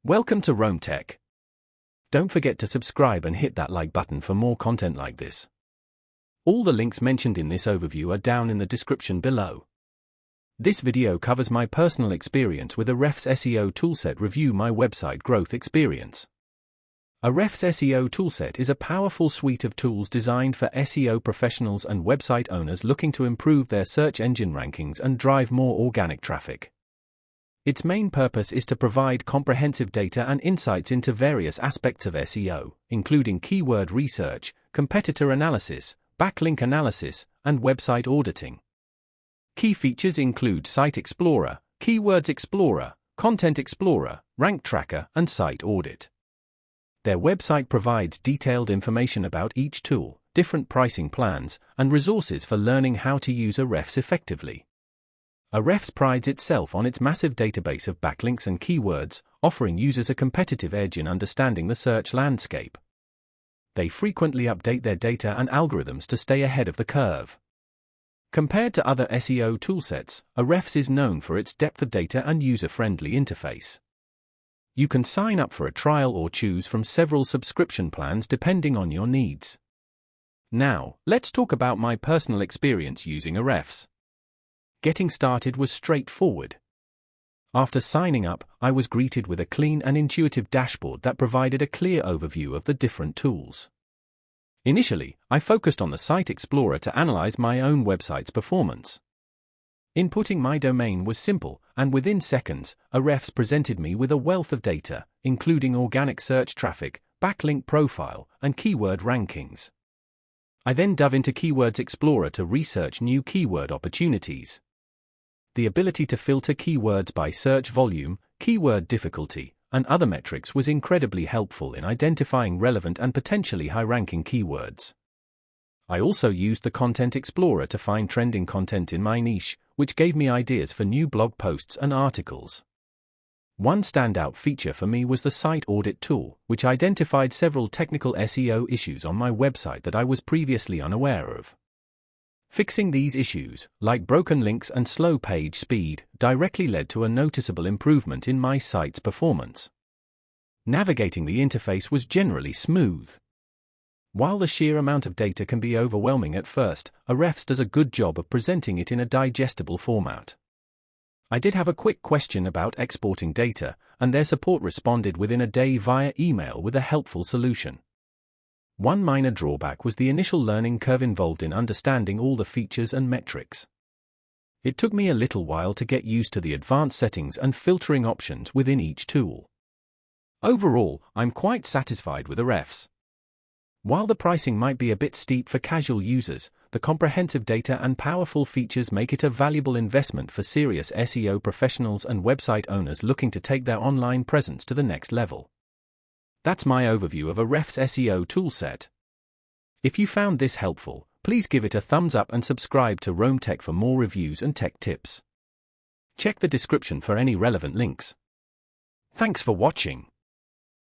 Welcome to Rome Tech. Don't forget to subscribe and hit that like button for more content like this. All the links mentioned in this overview are down in the description below. This video covers my personal experience with Ahrefs SEO Toolset. Review my website growth experience. Ahrefs SEO Toolset is a powerful suite of tools designed for SEO professionals and website owners looking to improve their search engine rankings and drive more organic traffic. Its main purpose is to provide comprehensive data and insights into various aspects of SEO, including keyword research, competitor analysis, backlink analysis, and website auditing. Key features include Site Explorer, Keywords Explorer, Content Explorer, Rank Tracker, and Site Audit. Their website provides detailed information about each tool, different pricing plans, and resources for learning how to use Ahrefs effectively. Ahrefs prides itself on its massive database of backlinks and keywords, offering users a competitive edge in understanding the search landscape. They frequently update their data and algorithms to stay ahead of the curve. Compared to other SEO toolsets, Ahrefs is known for its depth of data and user-friendly interface. You can sign up for a trial or choose from several subscription plans depending on your needs. Now, let's talk about my personal experience using Ahrefs. Getting started was straightforward. After signing up, I was greeted with a clean and intuitive dashboard that provided a clear overview of the different tools. Initially, I focused on the Site Explorer to analyze my own website's performance. Inputting my domain was simple, and within seconds, Ahrefs presented me with a wealth of data, including organic search traffic, backlink profile, and keyword rankings. I then dove into Keywords Explorer to research new keyword opportunities. The ability to filter keywords by search volume, keyword difficulty, and other metrics was incredibly helpful in identifying relevant and potentially high-ranking keywords. I also used the Content Explorer to find trending content in my niche, which gave me ideas for new blog posts and articles. One standout feature for me was the Site Audit tool, which identified several technical SEO issues on my website that I was previously unaware of. Fixing these issues, like broken links and slow page speed, directly led to a noticeable improvement in my site's performance. Navigating the interface was generally smooth. While the sheer amount of data can be overwhelming at first, Ahrefs does a good job of presenting it in a digestible format. I did have a quick question about exporting data, and their support responded within a day via email with a helpful solution. One minor drawback was the initial learning curve involved in understanding all the features and metrics. It took me a little while to get used to the advanced settings and filtering options within each tool. Overall, I'm quite satisfied with Ahrefs. While the pricing might be a bit steep for casual users, the comprehensive data and powerful features make it a valuable investment for serious SEO professionals and website owners looking to take their online presence to the next level. That's my overview of Ahrefs SEO Toolset. If you found this helpful, please give it a thumbs up and subscribe to Rome Tech for more reviews and tech tips. Check the description for any relevant links. Thanks for watching.